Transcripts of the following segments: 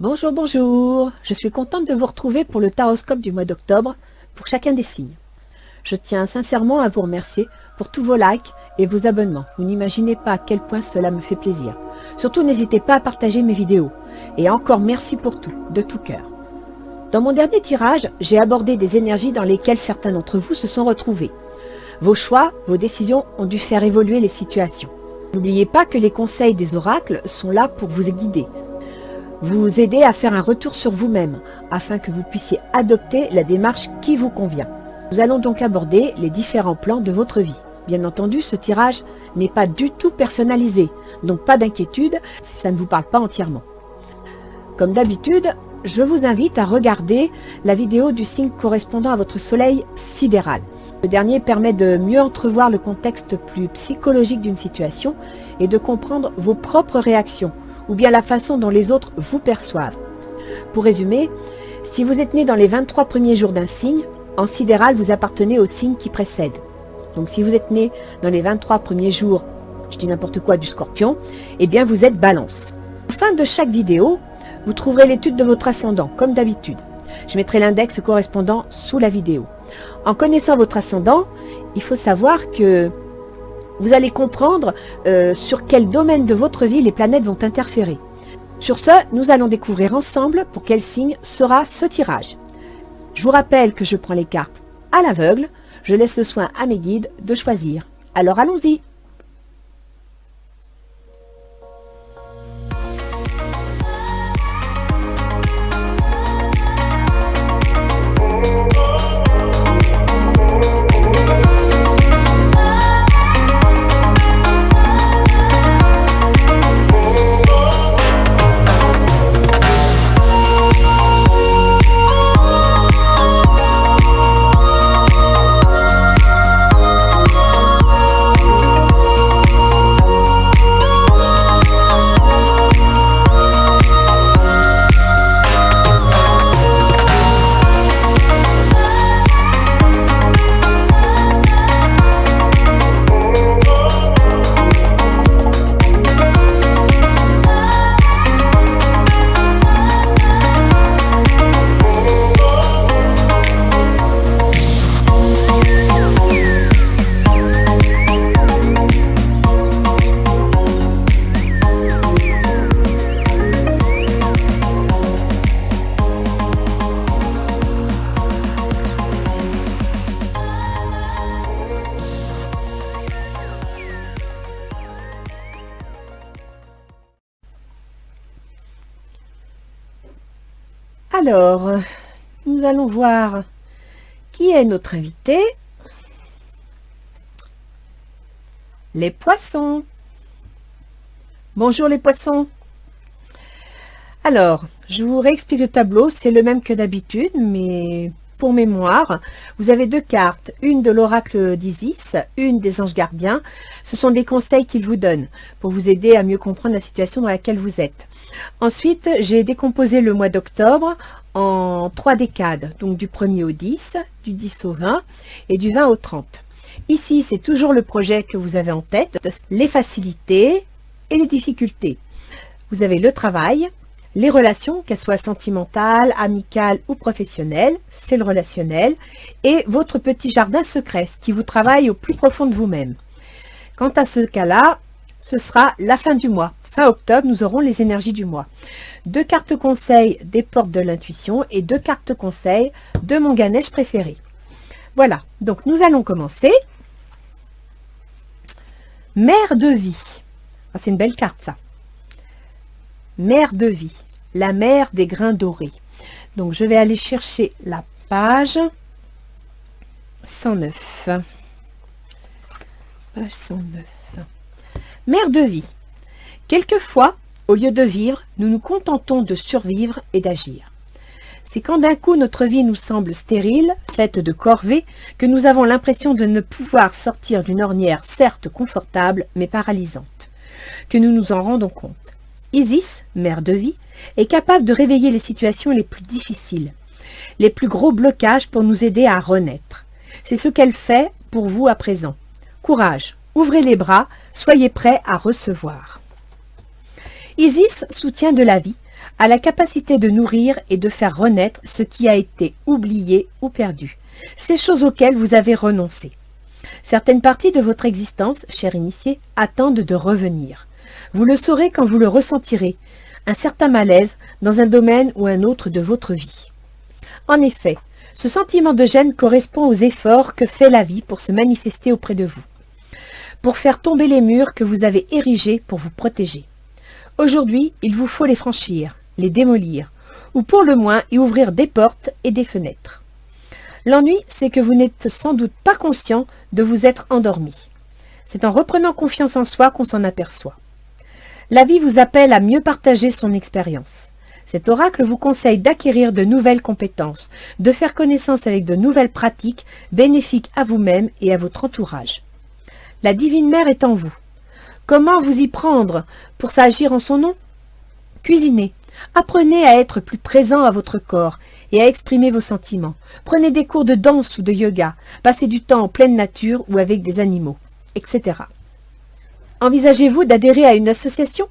Bonjour, bonjour. Je suis contente de vous retrouver pour le taroscope du mois d'octobre pour chacun des signes. Je tiens sincèrement à vous remercier pour tous vos likes et vos abonnements. Vous n'imaginez pas à quel point cela me fait plaisir. Surtout, n'hésitez pas à partager mes vidéos. Et encore merci pour tout, de tout cœur. Dans mon dernier tirage, j'ai abordé des énergies dans lesquelles certains d'entre vous se sont retrouvés. Vos choix, vos décisions ont dû faire évoluer les situations. N'oubliez pas que les conseils des oracles sont là pour vous guider, vous aider à faire un retour sur vous-même, afin que vous puissiez adopter la démarche qui vous convient. Nous allons donc aborder les différents plans de votre vie. Bien entendu, ce tirage n'est pas du tout personnalisé, donc pas d'inquiétude si ça ne vous parle pas entièrement. Comme d'habitude, je vous invite à regarder la vidéo du signe correspondant à votre soleil sidéral. Le dernier permet de mieux entrevoir le contexte plus psychologique d'une situation et de comprendre vos propres réactions, ou bien la façon dont les autres vous perçoivent. Pour résumer, si vous êtes né dans les 23 premiers jours d'un signe, en sidéral, vous appartenez au signe qui précède. Donc si vous êtes né dans les 23 premiers jours, je dis n'importe quoi, du Scorpion, eh bien vous êtes Balance. À la fin de chaque vidéo, vous trouverez l'étude de votre ascendant, comme d'habitude. Je mettrai l'index correspondant sous la vidéo. En connaissant votre ascendant, il faut savoir que vous allez comprendre sur quel domaine de votre vie les planètes vont interférer. Sur ce, nous allons découvrir ensemble pour quel signe sera ce tirage. Je vous rappelle que je prends les cartes à l'aveugle. Je laisse le soin à mes guides de choisir. Alors allons-y! Alors, nous allons voir qui est notre invité. Les poissons. Bonjour les poissons. Alors, je vous réexplique le tableau, c'est le même que d'habitude, mais pour mémoire, vous avez deux cartes, une de l'oracle d'Isis, une des anges gardiens. Ce sont des conseils qu'ils vous donnent pour vous aider à mieux comprendre la situation dans laquelle vous êtes. Ensuite, j'ai décomposé le mois d'octobre en 3 décades, donc du 1er au 10, du 10 au 20 et du 20 au 30. Ici, c'est toujours le projet que vous avez en tête, les facilités et les difficultés. Vous avez le travail, les relations, qu'elles soient sentimentales, amicales ou professionnelles, c'est le relationnel, et votre petit jardin secret, ce qui vous travaille au plus profond de vous-même. Quant à ce cas-là, ce sera la fin du mois. Fin octobre, nous aurons les énergies du mois. 2 cartes conseils des portes de l'intuition et 2 cartes conseils de mon Ganesh préféré. Voilà, donc nous allons commencer. Mère de vie. Ah, c'est une belle carte ça. Mère de vie, la mère des grains dorés. Donc je vais aller chercher la page 109. Page 109. Mère de vie. Quelquefois, au lieu de vivre, nous nous contentons de survivre et d'agir. C'est quand d'un coup notre vie nous semble stérile, faite de corvées, que nous avons l'impression de ne pouvoir sortir d'une ornière certes confortable, mais paralysante, que nous nous en rendons compte. Isis, mère de vie, est capable de réveiller les situations les plus difficiles, les plus gros blocages pour nous aider à renaître. C'est ce qu'elle fait pour vous à présent. Courage, ouvrez les bras, soyez prêts à recevoir. Isis soutient de la vie, a la capacité de nourrir et de faire renaître ce qui a été oublié ou perdu, ces choses auxquelles vous avez renoncé. Certaines parties de votre existence, cher initié, attendent de revenir. Vous le saurez quand vous le ressentirez, un certain malaise dans un domaine ou un autre de votre vie. En effet, ce sentiment de gêne correspond aux efforts que fait la vie pour se manifester auprès de vous, pour faire tomber les murs que vous avez érigés pour vous protéger. Aujourd'hui, il vous faut les franchir, les démolir, ou pour le moins y ouvrir des portes et des fenêtres. L'ennui, c'est que vous n'êtes sans doute pas conscient de vous être endormi. C'est en reprenant confiance en soi qu'on s'en aperçoit. La vie vous appelle à mieux partager son expérience. Cet oracle vous conseille d'acquérir de nouvelles compétences, de faire connaissance avec de nouvelles pratiques bénéfiques à vous-même et à votre entourage. La divine mère est en vous. Comment vous y prendre pour s'agir en son nom? Cuisinez. Apprenez à être plus présent à votre corps et à exprimer vos sentiments. Prenez des cours de danse ou de yoga. Passez du temps en pleine nature ou avec des animaux, etc. Envisagez-vous d'adhérer à une association?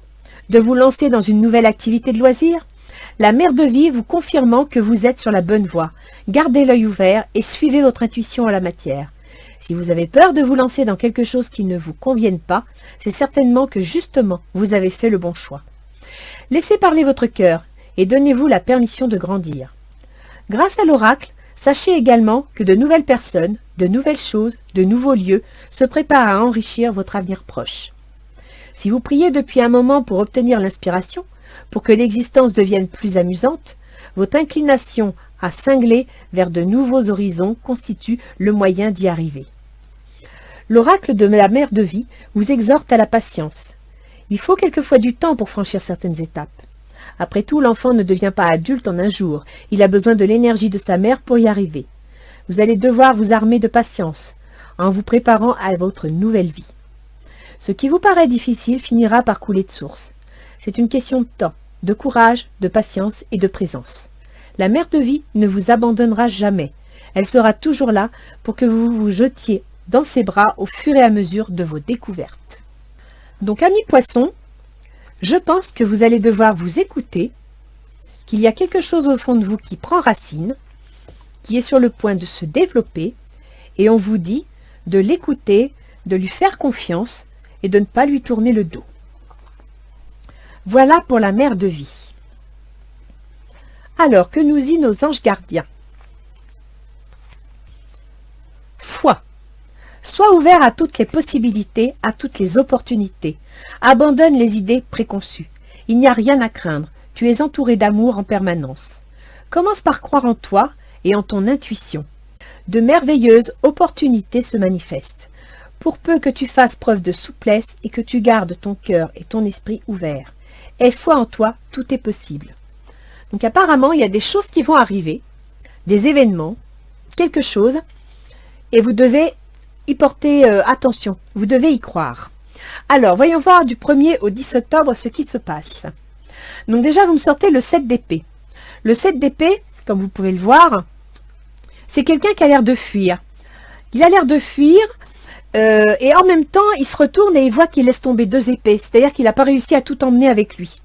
De vous lancer dans une nouvelle activité de loisir? La mère de vie vous confirmant que vous êtes sur la bonne voie. Gardez l'œil ouvert et suivez votre intuition en la matière. Si vous avez peur de vous lancer dans quelque chose qui ne vous convienne pas, c'est certainement que justement vous avez fait le bon choix. Laissez parler votre cœur et donnez-vous la permission de grandir. Grâce à l'oracle, sachez également que de nouvelles personnes, de nouvelles choses, de nouveaux lieux se préparent à enrichir votre avenir proche. Si vous priez depuis un moment pour obtenir l'inspiration, pour que l'existence devienne plus amusante, votre inclination à cingler vers de nouveaux horizons constitue le moyen d'y arriver. L'oracle de la mère de vie vous exhorte à la patience. Il faut quelquefois du temps pour franchir certaines étapes. Après tout, l'enfant ne devient pas adulte en un jour. Il a besoin de l'énergie de sa mère pour y arriver. Vous allez devoir vous armer de patience en vous préparant à votre nouvelle vie. Ce qui vous paraît difficile finira par couler de source. C'est une question de temps, de courage, de patience et de présence. La mère de vie ne vous abandonnera jamais. Elle sera toujours là pour que vous vous jetiez dans ses bras au fur et à mesure de vos découvertes. Donc, amis poissons, je pense que vous allez devoir vous écouter, qu'il y a quelque chose au fond de vous qui prend racine, qui est sur le point de se développer, et on vous dit de l'écouter, de lui faire confiance et de ne pas lui tourner le dos. Voilà pour la mère de vie. Alors, que nous dit nos anges gardiens? Foi. Sois ouvert à toutes les possibilités, à toutes les opportunités. Abandonne les idées préconçues. Il n'y a rien à craindre. Tu es entouré d'amour en permanence. Commence par croire en toi et en ton intuition. De merveilleuses opportunités se manifestent. Pour peu que tu fasses preuve de souplesse et que tu gardes ton cœur et ton esprit ouverts. Aie foi en toi, tout est possible. Donc apparemment, il y a des choses qui vont arriver, des événements, quelque chose, et vous devez y porter attention, vous devez y croire. Alors, voyons voir du 1er au 10 octobre ce qui se passe. Donc déjà, vous me sortez le 7 d'épée. Le 7 d'épée, comme vous pouvez le voir, c'est quelqu'un qui a l'air de fuir. Il a l'air de fuir, et en même temps, il se retourne et il voit qu'il laisse tomber 2 épées, c'est-à-dire qu'il n'a pas réussi à tout emmener avec lui.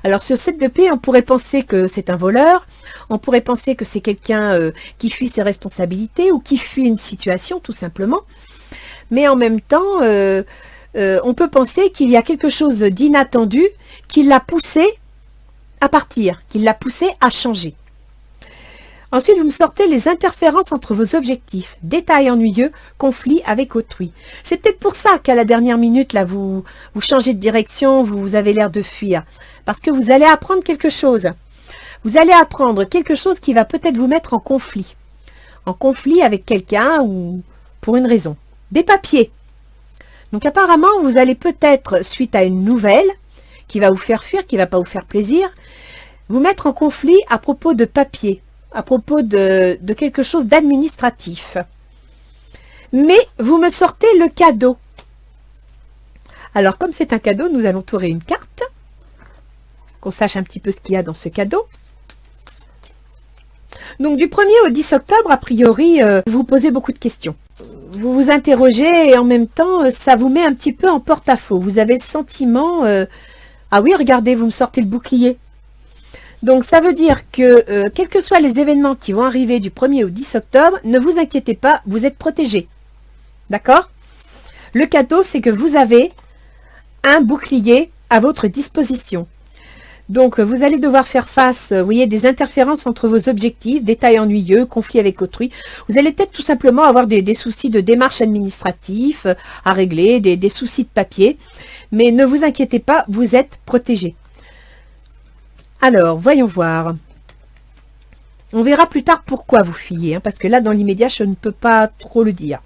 Alors sur 7 d'épée, on pourrait penser que c'est un voleur, on pourrait penser que c'est quelqu'un qui fuit ses responsabilités ou qui fuit une situation tout simplement. Mais en même temps, on peut penser qu'il y a quelque chose d'inattendu qui l'a poussé à partir, qui l'a poussé à changer. Ensuite, vous me sortez les interférences entre vos objectifs, détails ennuyeux, conflits avec autrui. C'est peut-être pour ça qu'à la dernière minute, là, vous changez de direction, vous avez l'air de fuir. Parce que vous allez apprendre quelque chose. Vous allez apprendre quelque chose qui va peut-être vous mettre en conflit. En conflit avec quelqu'un ou pour une raison. Des papiers. Donc apparemment, vous allez peut-être, suite à une nouvelle qui va vous faire fuir, qui ne va pas vous faire plaisir, vous mettre en conflit à propos de papiers. À propos de quelque chose d'administratif. Mais vous me sortez le cadeau. Alors, comme c'est un cadeau, nous allons tourner une carte, qu'on sache un petit peu ce qu'il y a dans ce cadeau. Donc, du 1er au 10 octobre, a priori, vous vous posez beaucoup de questions. Vous vous interrogez et en même temps, ça vous met un petit peu en porte-à-faux. Vous avez le sentiment... Ah oui, regardez, vous me sortez le bouclier. Donc ça veut dire que quels que soient les événements qui vont arriver du 1er au 10 octobre, ne vous inquiétez pas, vous êtes protégés. D'accord? Le cadeau, c'est que vous avez un bouclier à votre disposition. Donc vous allez devoir faire face, vous voyez, des interférences entre vos objectifs, détails ennuyeux, conflits avec autrui. Vous allez peut-être tout simplement avoir des soucis de démarche administrative à régler, des soucis de papier. Mais ne vous inquiétez pas, vous êtes protégés. Alors, voyons voir. On verra plus tard pourquoi vous fuyez, parce que là, dans l'immédiat, je ne peux pas trop le dire.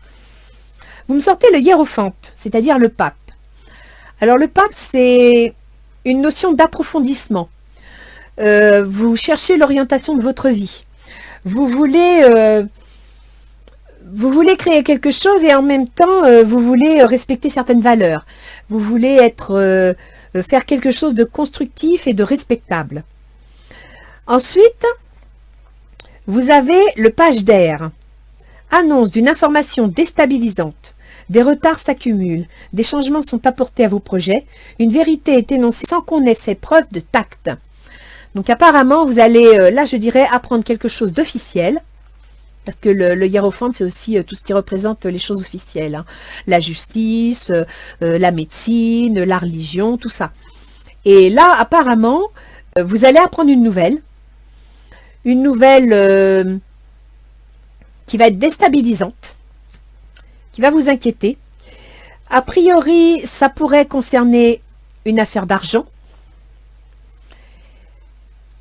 Vous me sortez le hiérophante, c'est-à-dire le pape. Alors, le pape, c'est une notion d'approfondissement. Vous cherchez l'orientation de votre vie. Vous voulez créer quelque chose et en même temps, vous voulez respecter certaines valeurs. Vous voulez faire quelque chose de constructif et de respectable. Ensuite, vous avez le page d'air. Annonce d'une information déstabilisante. Des retards s'accumulent, des changements sont apportés à vos projets, une vérité est énoncée sans qu'on ait fait preuve de tact. Donc apparemment, vous allez, là je dirais, apprendre quelque chose d'officiel, parce que le hiérophante, c'est aussi tout ce qui représente les choses officielles, hein. La justice, la médecine, la religion, tout ça. Et là, apparemment, vous allez apprendre une nouvelle qui va être déstabilisante, qui va vous inquiéter. A priori, ça pourrait concerner une affaire d'argent.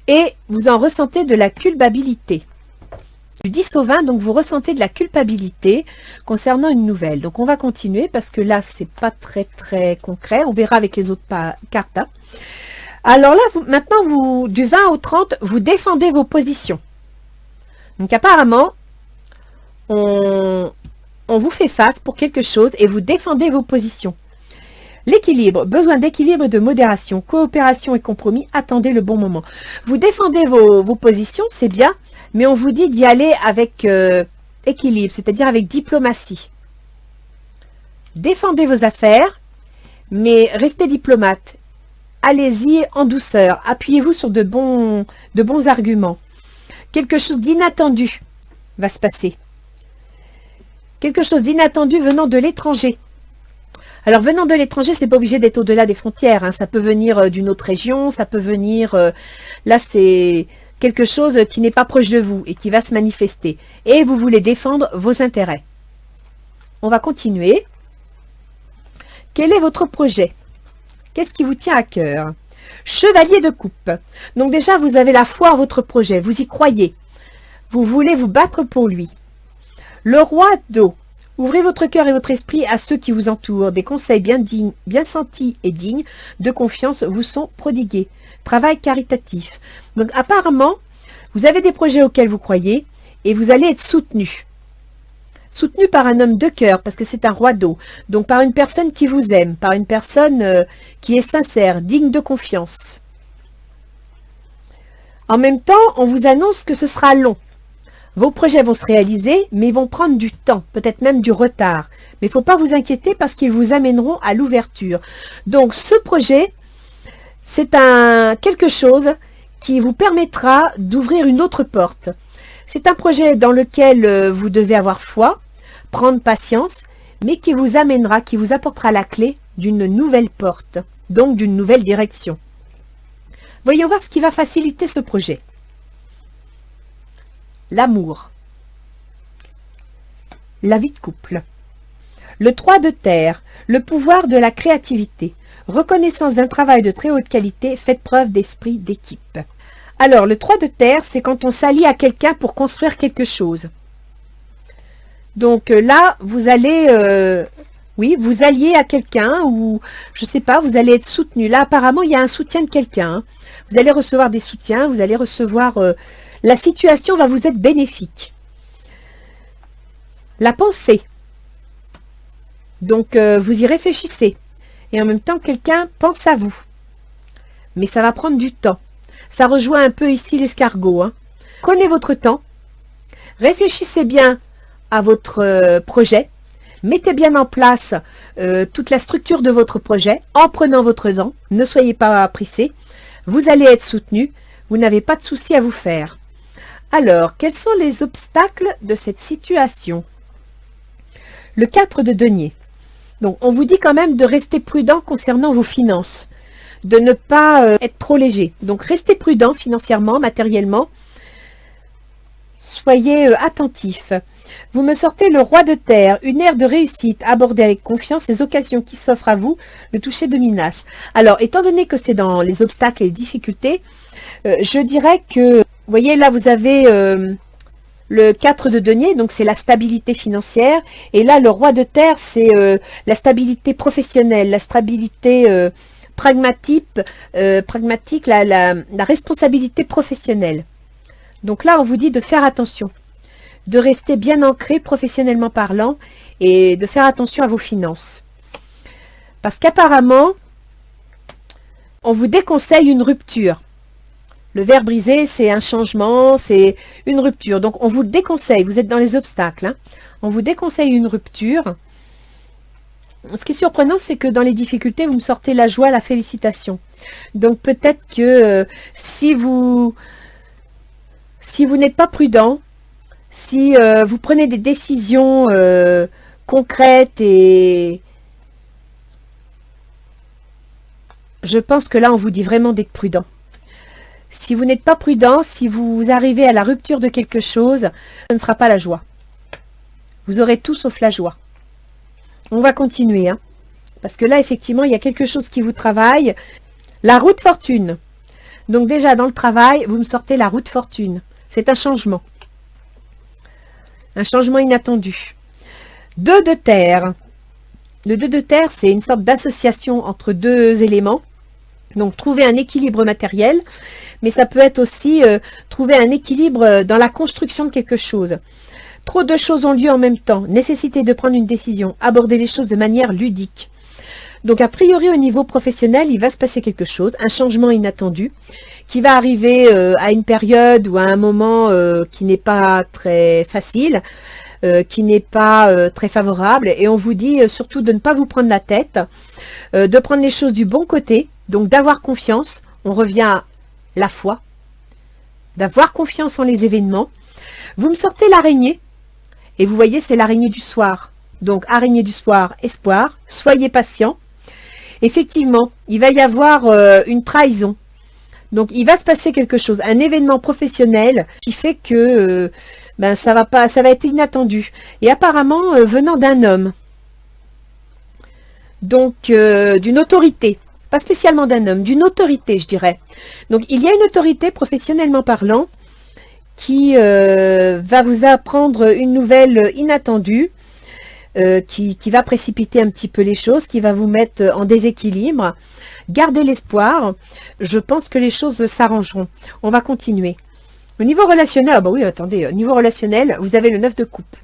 Et vous en ressentez de la culpabilité. Du 10 au 20, donc vous ressentez de la culpabilité concernant une nouvelle. Donc on va continuer parce que là, c'est pas très concret. On verra avec les autres cartes. Hein. Alors là, maintenant, du 20 au 30, vous défendez vos positions. Donc apparemment, on vous fait face pour quelque chose et vous défendez vos positions. L'équilibre, besoin d'équilibre et de modération, coopération et compromis, attendez le bon moment. Vous défendez vos positions, c'est bien, mais on vous dit d'y aller avec équilibre, c'est-à-dire avec diplomatie. Défendez vos affaires, mais restez diplomate. Allez-y en douceur, appuyez-vous sur de bons arguments. Quelque chose d'inattendu va se passer. Quelque chose d'inattendu venant de l'étranger. Alors, venant de l'étranger, c'est pas obligé d'être au-delà des frontières. Hein. Ça peut venir d'une autre région, ça peut venir... là, c'est quelque chose qui n'est pas proche de vous et qui va se manifester. Et vous voulez défendre vos intérêts. On va continuer. Quel est votre projet? Qu'est-ce qui vous tient à cœur? Chevalier de coupe. Donc déjà, vous avez la foi en votre projet. Vous y croyez. Vous voulez vous battre pour lui. Le roi d'eau. Ouvrez votre cœur et votre esprit à ceux qui vous entourent. Des conseils bien dignes, bien sentis et dignes de confiance vous sont prodigués. Travail caritatif. Donc apparemment, vous avez des projets auxquels vous croyez et vous allez être soutenu. Soutenu par un homme de cœur, parce que c'est un roi d'eau. Donc par une personne qui vous aime, par une personne qui est sincère, digne de confiance. En même temps, on vous annonce que ce sera long. Vos projets vont se réaliser, mais ils vont prendre du temps, peut-être même du retard. Mais il ne faut pas vous inquiéter parce qu'ils vous amèneront à l'ouverture. Donc ce projet, c'est quelque chose qui vous permettra d'ouvrir une autre porte. C'est un projet dans lequel vous devez avoir foi, prendre patience, mais qui vous amènera, qui vous apportera la clé d'une nouvelle porte, donc d'une nouvelle direction. Voyons voir ce qui va faciliter ce projet. L'amour. La vie de couple. Le 3 de terre, le pouvoir de la créativité. Reconnaissance d'un travail de très haute qualité, faites preuve d'esprit d'équipe. Alors, le 3 de terre, c'est quand on s'allie à quelqu'un pour construire quelque chose. Donc là, vous allez, vous alliez à quelqu'un ou, je ne sais pas, vous allez être soutenu. Là, apparemment, il y a un soutien de quelqu'un. Hein. Vous allez recevoir des soutiens, vous allez recevoir... la situation va vous être bénéfique. La pensée. Donc, vous y réfléchissez. Et en même temps, quelqu'un pense à vous. Mais ça va prendre du temps. Ça rejoint un peu ici l'escargot. Hein. Prenez votre temps. Réfléchissez bien à votre projet. Mettez bien en place toute la structure de votre projet en prenant votre temps. Ne soyez pas pressé. Vous allez être soutenu. Vous n'avez pas de soucis à vous faire. Alors, quels sont les obstacles de cette situation? Le 4 de denier. Donc, on vous dit quand même de rester prudent concernant vos finances, de ne pas être trop léger. Donc, restez prudent financièrement, matériellement. Soyez attentifs. Vous me sortez le roi de terre, une ère de réussite, abordez avec confiance les occasions qui s'offrent à vous, le toucher de Minas. Alors, étant donné que c'est dans les obstacles et les difficultés, je dirais que, vous voyez, là, vous avez le 4 de denier, donc c'est la stabilité financière, et là, le roi de terre, c'est la stabilité professionnelle, la stabilité pragmatique, la responsabilité professionnelle. Donc là, on vous dit de faire attention, de rester bien ancré professionnellement parlant et de faire attention à vos finances. Parce qu'apparemment, on vous déconseille une rupture. Le verre brisé, c'est un changement, c'est une rupture. Donc, on vous déconseille, vous êtes dans les obstacles, hein. On vous déconseille une rupture. Ce qui est surprenant, c'est que dans les difficultés, vous me sortez la joie, la félicitation. Donc, peut-être que si vous n'êtes pas prudent, si vous prenez des décisions concrètes et je pense que là, on vous dit vraiment d'être prudent. Si vous n'êtes pas prudent, si vous arrivez à la rupture de quelque chose, ce ne sera pas la joie. Vous aurez tout sauf la joie. On va continuer, hein, parce que là, effectivement, il y a quelque chose qui vous travaille. La roue de fortune. Donc déjà, dans le travail, vous me sortez la roue de fortune. C'est un changement. Un changement inattendu. 2 de terre. Le 2 de terre, c'est une sorte d'association entre deux éléments. Donc, trouver un équilibre matériel, mais ça peut être aussi trouver un équilibre dans la construction de quelque chose. Trop de choses ont lieu en même temps. Nécessité de prendre une décision. Aborder les choses de manière ludique. Donc, a priori, au niveau professionnel, il va se passer quelque chose, un changement inattendu, qui va arriver à une période ou à un moment qui n'est pas très facile, qui n'est pas très favorable. Et on vous dit surtout de ne pas vous prendre la tête, de prendre les choses du bon côté, donc d'avoir confiance. On revient à la foi, d'avoir confiance en les événements. Vous me sortez l'araignée, et vous voyez, c'est l'araignée du soir. Donc, araignée du soir, espoir, soyez patient. Effectivement, il va y avoir une trahison. Donc, il va se passer quelque chose, un événement professionnel qui fait que ça va être inattendu. Et apparemment, venant d'un homme. Donc, d'une autorité. Pas spécialement d'un homme, d'une autorité, je dirais. Donc, il y a une autorité, professionnellement parlant, qui va vous apprendre une nouvelle inattendue, qui va précipiter un petit peu les choses, qui va vous mettre en déséquilibre. Gardez l'espoir. Je pense que les choses s'arrangeront. On va continuer. Au niveau relationnel, bah oui, attendez, au niveau relationnel, vous avez le 9 de coupe.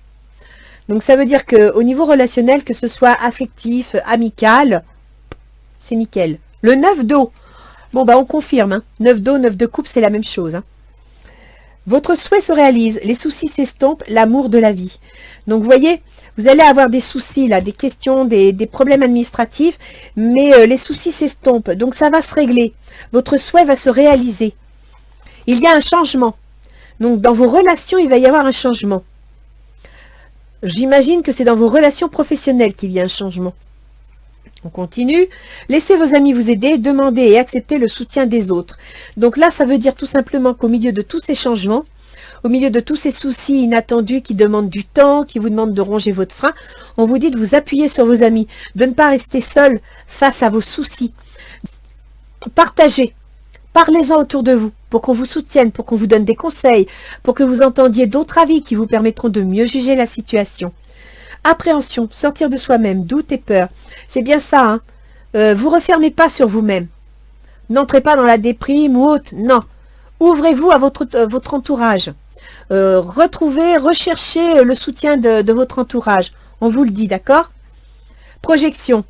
Donc, ça veut dire qu'au niveau relationnel, que ce soit affectif, amical, c'est nickel. Le 9 d'eau. Bon, bah on confirme. Hein. 9 d'eau, 9 de coupe, c'est la même chose. Hein. Votre souhait se réalise. Les soucis s'estompent. L'amour de la vie. Donc, vous voyez, vous allez avoir des soucis, là, des questions, des problèmes administratifs. Mais les soucis s'estompent. Donc, ça va se régler. Votre souhait va se réaliser. Il y a un changement. Donc, dans vos relations, il va y avoir un changement. J'imagine que c'est dans vos relations professionnelles qu'il y a un changement. On continue. Laissez vos amis vous aider, demandez et acceptez le soutien des autres. Donc là, ça veut dire tout simplement qu'au milieu de tous ces changements, au milieu de tous ces soucis inattendus qui demandent du temps, qui vous demandent de ronger votre frein, on vous dit de vous appuyer sur vos amis, de ne pas rester seul face à vos soucis. Partagez. Parlez-en autour de vous pour qu'on vous soutienne, pour qu'on vous donne des conseils, pour que vous entendiez d'autres avis qui vous permettront de mieux juger la situation. Appréhension, sortir de soi-même, doute et peur. C'est bien ça, hein. Vous refermez pas sur vous-même. N'entrez pas dans la déprime ou autre, non. Ouvrez-vous à votre entourage. Recherchez le soutien de votre entourage. On vous le dit, d'accord? Projection.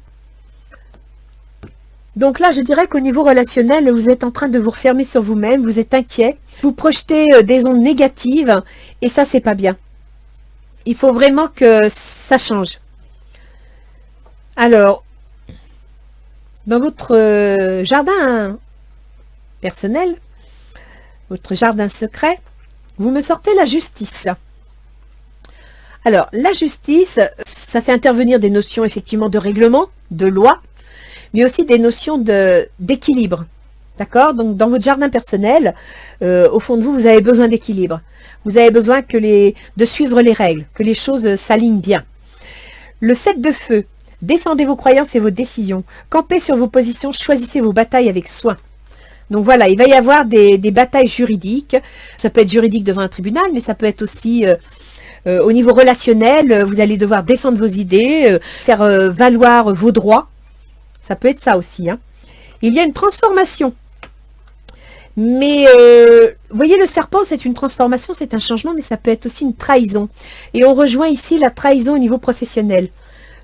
Donc là, je dirais qu'au niveau relationnel, vous êtes en train de vous refermer sur vous-même, vous êtes inquiet, vous projetez des ondes négatives, et ça, c'est pas bien. Il faut vraiment que ça change. Alors, dans votre jardin personnel, votre jardin secret, vous me sortez la justice. Alors, la justice, ça fait intervenir des notions effectivement de règlement, de loi, mais aussi des notions d'équilibre. D'accord? Donc, dans votre jardin personnel, au fond de vous, vous avez besoin d'équilibre. Vous avez besoin de suivre les règles, que les choses s'alignent bien. Le 7 de feu, défendez vos croyances et vos décisions. Campez sur vos positions, choisissez vos batailles avec soin. Donc voilà, il va y avoir des batailles juridiques. Ça peut être juridique devant un tribunal, mais ça peut être aussi au niveau relationnel. Vous allez devoir défendre vos idées, faire valoir vos droits. Ça peut être ça aussi. Hein. Il y a une transformation. Mais, vous voyez, le serpent, c'est une transformation, c'est un changement, mais ça peut être aussi une trahison. Et on rejoint ici la trahison au niveau professionnel.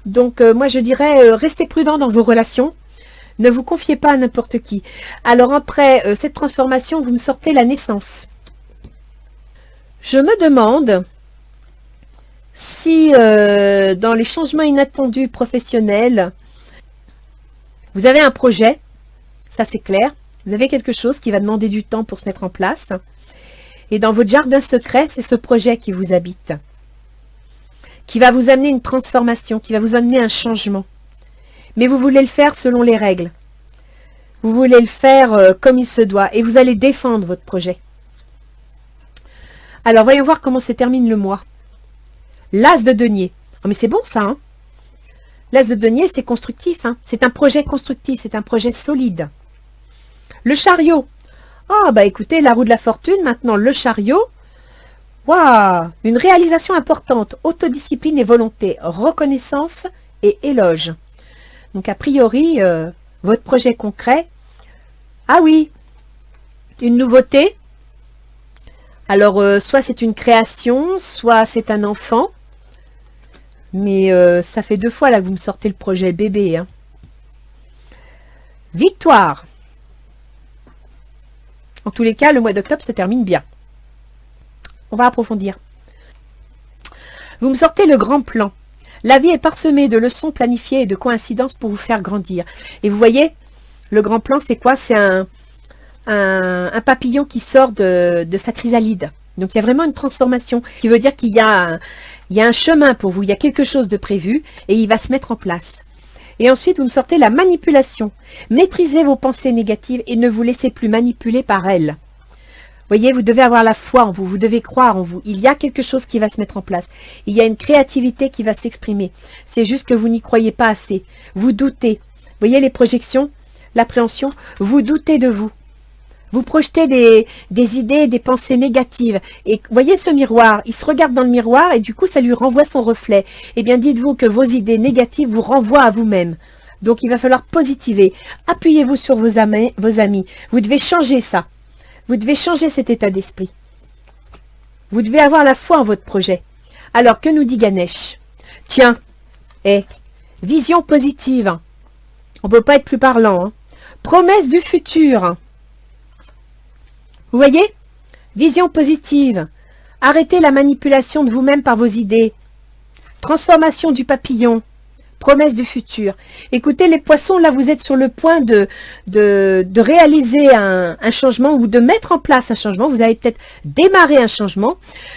Donc, moi, je dirais, restez prudent dans vos relations. Ne vous confiez pas à n'importe qui. Alors, après cette transformation, vous me sortez la naissance. Je me demande si, dans les changements inattendus professionnels, vous avez un projet, ça c'est clair. Vous avez quelque chose qui va demander du temps pour se mettre en place. Et dans votre jardin secret, c'est ce projet qui vous habite, qui va vous amener une transformation, qui va vous amener un changement. Mais vous voulez le faire selon les règles. Vous voulez le faire comme il se doit. Et vous allez défendre votre projet. Alors, voyons voir comment se termine le mois. L'as de denier. Oh, mais c'est bon ça, hein? L'as de denier, c'est constructif. Hein, c'est un projet constructif, c'est un projet solide. Le chariot. Oh, bah écoutez, la roue de la fortune, maintenant le chariot. Waouh! Une réalisation importante, autodiscipline et volonté, reconnaissance et éloge. Donc, a priori, votre projet concret. Ah oui, une nouveauté. Alors, soit c'est une création, soit c'est un enfant. Mais ça fait 2 fois là que vous me sortez le projet bébé. Hein. Victoire. En tous les cas, le mois d'octobre se termine bien. On va approfondir. Vous me sortez le grand plan. La vie est parsemée de leçons planifiées et de coïncidences pour vous faire grandir. Et vous voyez, le grand plan, c'est quoi? C'est un papillon qui sort de sa chrysalide. Donc, il y a vraiment une transformation qui veut dire qu'il y a un chemin pour vous. Il y a quelque chose de prévu et il va se mettre en place. Et ensuite, vous me sortez la manipulation. Maîtrisez vos pensées négatives et ne vous laissez plus manipuler par elles. Voyez, vous devez avoir la foi en vous, vous devez croire en vous. Il y a quelque chose qui va se mettre en place. Il y a une créativité qui va s'exprimer. C'est juste que vous n'y croyez pas assez. Vous doutez. Voyez les projections, l'appréhension, vous doutez de vous. Vous projetez des idées, des pensées négatives. Et voyez ce miroir, il se regarde dans le miroir et du coup, ça lui renvoie son reflet. Eh bien, dites-vous que vos idées négatives vous renvoient à vous-même. Donc, il va falloir positiver. Appuyez-vous sur vos amis. Vous devez changer ça. Vous devez changer cet état d'esprit. Vous devez avoir la foi en votre projet. Alors, que nous dit Ganesh? Tiens, vision positive. On ne peut pas être plus parlant. Hein. Promesse du futur. Vous voyez? Vision positive. Arrêtez la manipulation de vous-même par vos idées. Transformation du papillon. Promesse du futur. Écoutez, les poissons, là, vous êtes sur le point de réaliser un changement ou de mettre en place un changement. Vous allez peut-être démarrer un changement.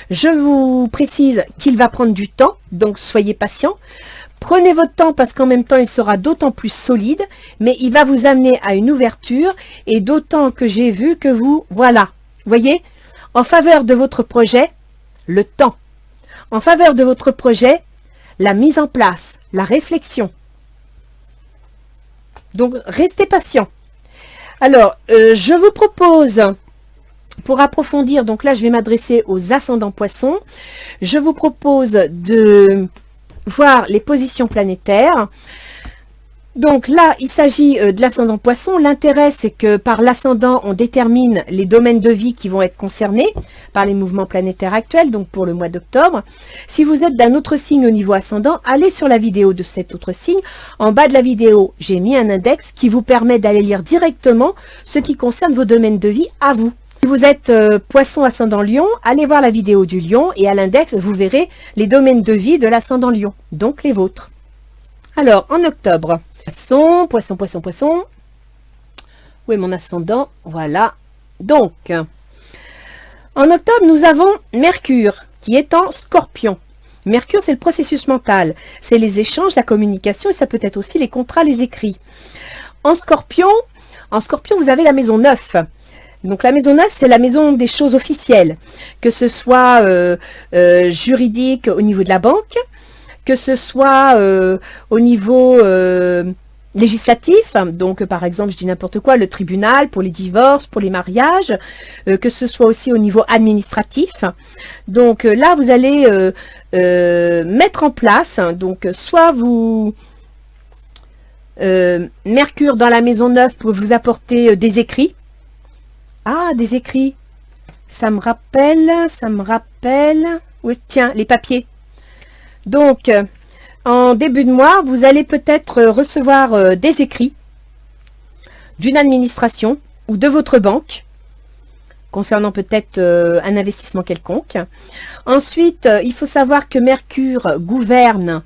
Je vous précise qu'il va prendre du temps, donc soyez patient. Prenez votre temps parce qu'en même temps, il sera d'autant plus solide, mais il va vous amener à une ouverture et d'autant que j'ai vu que vous, voilà, voyez, en faveur de votre projet, le temps. En faveur de votre projet, la mise en place, la réflexion. Donc, restez patient. Alors, je vous propose, pour approfondir, donc là, je vais m'adresser aux ascendants poissons, je vous propose de voir les positions planétaires. Donc là, il s'agit de l'ascendant poisson. L'intérêt, c'est que par l'ascendant, on détermine les domaines de vie qui vont être concernés par les mouvements planétaires actuels, donc pour le mois d'octobre. Si vous êtes d'un autre signe au niveau ascendant, allez sur la vidéo de cet autre signe. En bas de la vidéo, j'ai mis un index qui vous permet d'aller lire directement ce qui concerne vos domaines de vie à vous. Si vous êtes poisson ascendant lion, allez voir la vidéo du lion et à l'index, vous verrez les domaines de vie de l'ascendant lion, donc les vôtres. Alors, en octobre, poisson, poisson, poisson, poisson. Où est mon ascendant? Voilà. Donc, En octobre, nous avons Mercure qui est en Scorpion. Mercure, c'est le processus mental, c'est les échanges, la communication et ça peut être aussi les contrats, les écrits. En Scorpion, vous avez la maison 9. Donc la maison 9, c'est la maison des choses officielles, que ce soit juridique au niveau de la banque, que ce soit au niveau législatif, donc par exemple, je dis n'importe quoi, le tribunal pour les divorces, pour les mariages, que ce soit aussi au niveau administratif. Donc là, vous allez mettre en place, donc soit vous... Mercure dans la maison 9 pour vous apporter des écrits. Ah, des écrits. Ça me rappelle. Oui, tiens, les papiers. Donc, en début de mois, vous allez peut-être recevoir des écrits d'une administration ou de votre banque concernant peut-être un investissement quelconque. Ensuite, il faut savoir que Mercure gouverne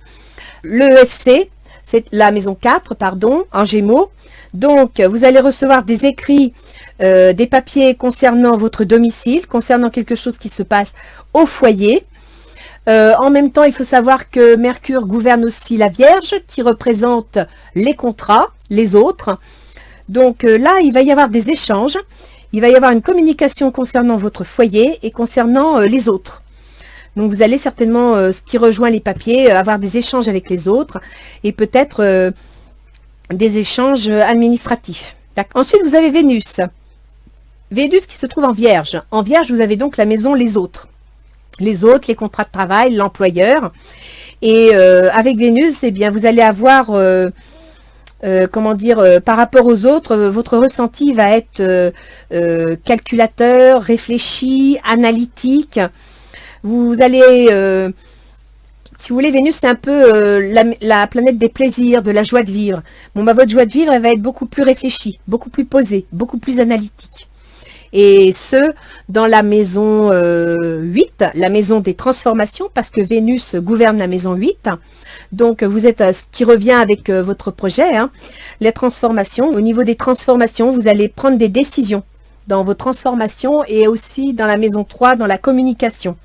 l'EFC, c'est la maison 4, pardon, en Gémeaux. Donc, vous allez recevoir des écrits, des papiers concernant votre domicile, concernant quelque chose qui se passe au foyer. En même temps, il faut savoir que Mercure gouverne aussi la Vierge, qui représente les contrats, les autres. Donc là, il va y avoir des échanges, il va y avoir une communication concernant votre foyer et concernant les autres. Donc vous allez certainement, ce qui rejoint les papiers, avoir des échanges avec les autres et peut-être des échanges administratifs. Ensuite, vous avez Vénus. Vénus qui se trouve en Vierge. En Vierge, vous avez donc la maison les autres. Les autres, les contrats de travail, l'employeur. Et avec Vénus, eh bien, vous allez avoir, comment dire, par rapport aux autres, votre ressenti va être calculateur, réfléchi, analytique. Vous allez, si vous voulez, Vénus, c'est un peu la planète des plaisirs, de la joie de vivre. Bon, bah, votre joie de vivre, elle va être beaucoup plus réfléchie, beaucoup plus posée, beaucoup plus analytique. Et ce, dans la maison 8, la maison des transformations, parce que Vénus gouverne la maison 8. Donc, vous êtes ce qui revient avec votre projet, hein, les transformations. Au niveau des transformations, vous allez prendre des décisions dans vos transformations et aussi dans la maison 3, dans la communication,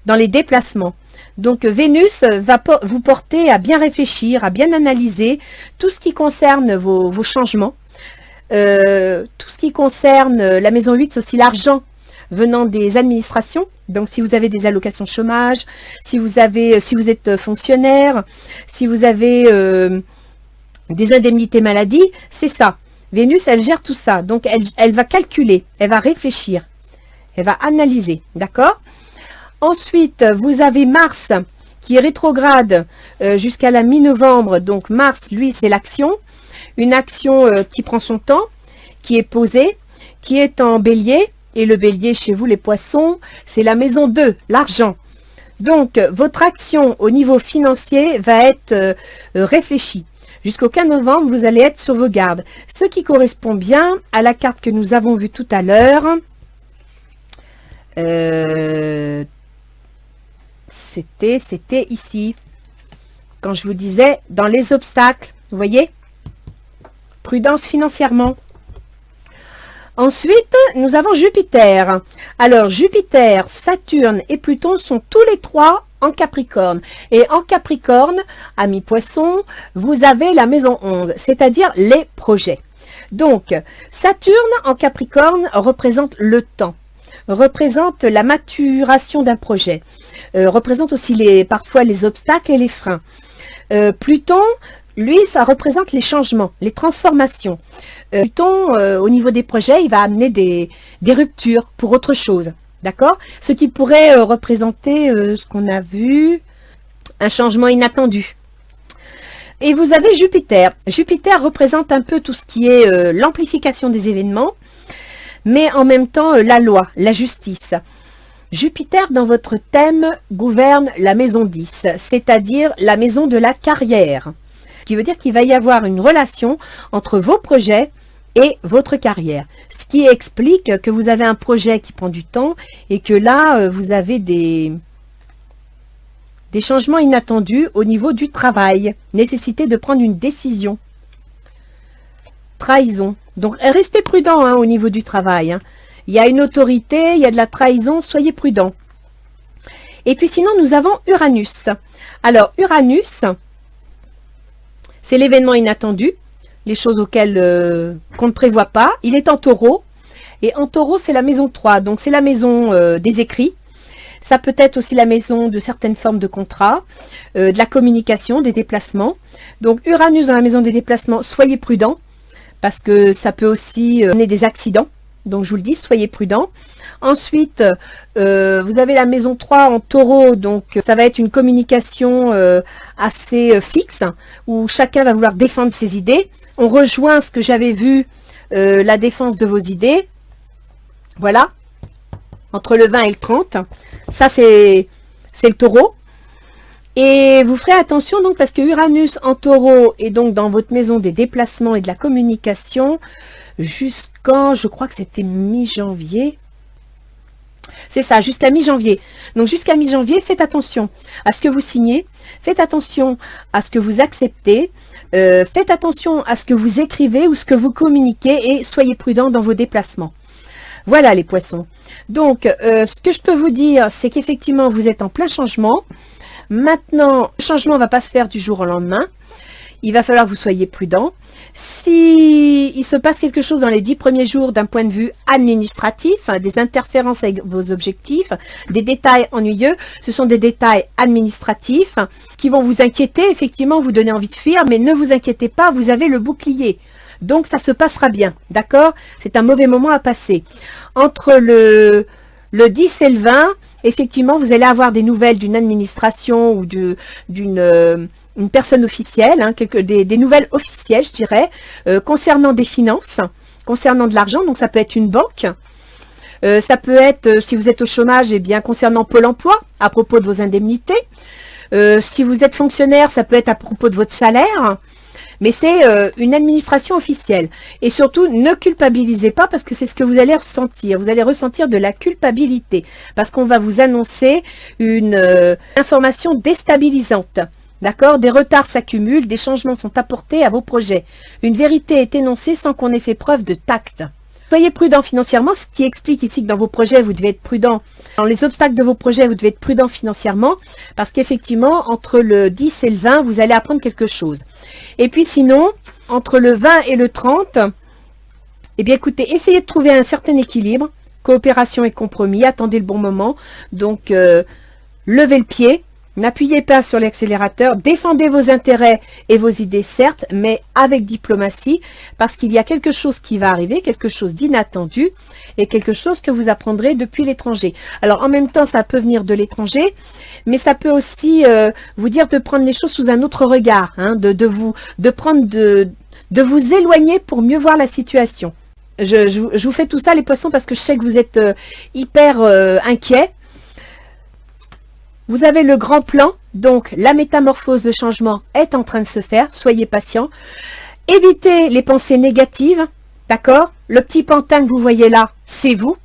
dans les déplacements. Donc, Vénus va vous porter à bien réfléchir, à bien analyser tout ce qui concerne vos changements. Tout ce qui concerne la maison 8, c'est aussi l'argent venant des administrations. Donc, si vous avez des allocations chômage, si vous êtes fonctionnaire, si vous avez des indemnités maladie, c'est ça. Vénus, elle gère tout ça. Donc, elle va calculer, elle va réfléchir, elle va analyser. D'accord ? Ensuite, vous avez Mars qui est rétrograde jusqu'à la mi-novembre. Donc, Mars, lui, c'est l'action. Une action qui prend son temps, qui est posée, qui est en bélier. Et le bélier, chez vous, les poissons, c'est la maison 2, l'argent. Donc, votre action au niveau financier va être réfléchie. Jusqu'au 15 novembre, vous allez être sur vos gardes. Ce qui correspond bien à la carte que nous avons vue tout à l'heure. C'était ici. Quand je vous disais, dans les obstacles, vous voyez ? Prudence financièrement. Ensuite, nous avons Jupiter. Alors, Jupiter, Saturne et Pluton sont tous les trois en Capricorne. Et en Capricorne, amis poissons, vous avez la maison 11, c'est-à-dire les projets. Donc, Saturne en Capricorne représente le temps, représente la maturation d'un projet, représente aussi parfois les obstacles et les freins. Pluton, lui, ça représente les changements, les transformations. Pluton, au niveau des projets, il va amener des ruptures pour autre chose. D'accord? Ce qui pourrait représenter ce qu'on a vu, un changement inattendu. Et vous avez Jupiter. Jupiter représente un peu tout ce qui est l'amplification des événements, mais en même temps la loi, la justice. Jupiter, dans votre thème, gouverne la maison 10, c'est-à-dire la maison de la carrière. Qui veut dire qu'il va y avoir une relation entre vos projets et votre carrière. Ce qui explique que vous avez un projet qui prend du temps et que là, vous avez des changements inattendus au niveau du travail. Nécessité de prendre une décision. Trahison. Donc, restez prudent au niveau du travail. Hein. il y a une autorité, il y a de la trahison, soyez prudents. Et puis sinon, nous avons Uranus. Alors, Uranus, c'est l'événement inattendu, les choses auxquelles qu'on ne prévoit pas. Il est en taureau, et en taureau, c'est la maison 3, donc c'est la maison des écrits. Ça peut être aussi la maison de certaines formes de contrats, de la communication, des déplacements. Donc Uranus dans la maison des déplacements, soyez prudents, parce que ça peut aussi amener des accidents. Donc je vous le dis, soyez prudents. Ensuite, vous avez la maison 3 en taureau, donc ça va être une communication assez fixe, où chacun va vouloir défendre ses idées. On rejoint ce que j'avais vu, la défense de vos idées. Voilà, entre le 20 et le 30. Ça, c'est le taureau. Et vous ferez attention, donc, parce que Uranus en taureau est donc dans votre maison des déplacements et de la communication jusqu'en, je crois que c'était mi-janvier. C'est ça, jusqu'à mi-janvier. Donc, jusqu'à mi-janvier, faites attention à ce que vous signez. Faites attention à ce que vous acceptez. Faites attention à ce que vous écrivez ou ce que vous communiquez et soyez prudents dans vos déplacements. Voilà les poissons. Donc, ce que je peux vous dire, c'est qu'effectivement, vous êtes en plein changement. Maintenant, le changement ne va pas se faire du jour au lendemain. Il va falloir que vous soyez prudents. Si il se passe quelque chose dans les 10 premiers jours d'un point de vue administratif, des interférences avec vos objectifs, des détails ennuyeux, ce sont des détails administratifs qui vont vous inquiéter, effectivement, vous donner envie de fuir, mais ne vous inquiétez pas, vous avez le bouclier. Donc, ça se passera bien, d'accord? C'est un mauvais moment à passer. Entre le 10 et le 20, effectivement, vous allez avoir des nouvelles d'une administration ou d'une personne officielle, hein, des nouvelles officielles, je dirais, concernant des finances, concernant de l'argent. Donc, ça peut être une banque. Ça peut être, si vous êtes au chômage, eh bien, concernant Pôle emploi, à propos de vos indemnités. Si vous êtes fonctionnaire, ça peut être à propos de votre salaire. Mais c'est une administration officielle. Et surtout, ne culpabilisez pas parce que c'est ce que vous allez ressentir. Vous allez ressentir de la culpabilité parce qu'on va vous annoncer une information déstabilisante. D'accord? Des retards s'accumulent, des changements sont apportés à vos projets. Une vérité est énoncée sans qu'on ait fait preuve de tact. Soyez prudent financièrement, ce qui explique ici que dans vos projets, vous devez être prudent. Dans les obstacles de vos projets, vous devez être prudent financièrement, parce qu'effectivement, entre le 10 et le 20, vous allez apprendre quelque chose. Et puis sinon, entre le 20 et le 30, eh bien écoutez, essayez de trouver un certain équilibre, coopération et compromis, attendez le bon moment. Donc, levez le pied. N'appuyez pas sur l'accélérateur, défendez vos intérêts et vos idées, certes, mais avec diplomatie, parce qu'il y a quelque chose qui va arriver, quelque chose d'inattendu, et quelque chose que vous apprendrez depuis l'étranger. Alors, en même temps, ça peut venir de l'étranger, mais ça peut aussi vous dire de prendre les choses sous un autre regard, hein, de vous éloigner pour mieux voir la situation. Je vous fais tout ça, les poissons, parce que je sais que vous êtes hyper inquiets. Vous avez le grand plan, donc la métamorphose de changement est en train de se faire, soyez patients. Évitez les pensées négatives, d'accord? Le petit pantin que vous voyez là, c'est vous.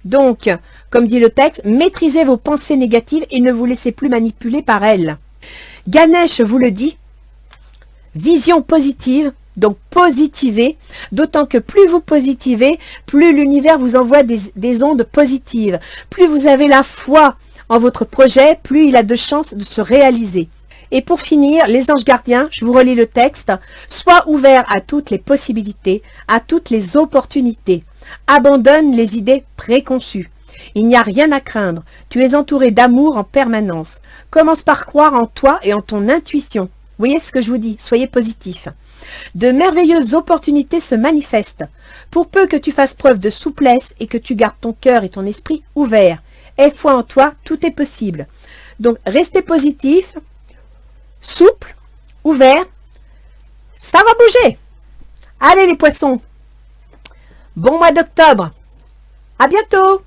Donc, comme dit le texte, maîtrisez vos pensées négatives et ne vous laissez plus manipuler par elles. Ganesh vous le dit, vision positive, donc positivez, d'autant que plus vous positivez, plus l'univers vous envoie des ondes positives. Plus vous avez la foi en votre projet, plus il a de chances de se réaliser. Et pour finir, les anges gardiens, je vous relis le texte, sois ouvert à toutes les possibilités, à toutes les opportunités. Abandonne les idées préconçues. Il n'y a rien à craindre. Tu es entouré d'amour en permanence. Commence par croire en toi et en ton intuition. Vous voyez ce que je vous dis, soyez positifs. De merveilleuses opportunités se manifestent. Pour peu que tu fasses preuve de souplesse et que tu gardes ton cœur et ton esprit ouverts. Aie foi en toi, tout est possible. Donc, restez positif, souple, ouvert. Ça va bouger. Allez les poissons. Bon mois d'octobre. À bientôt.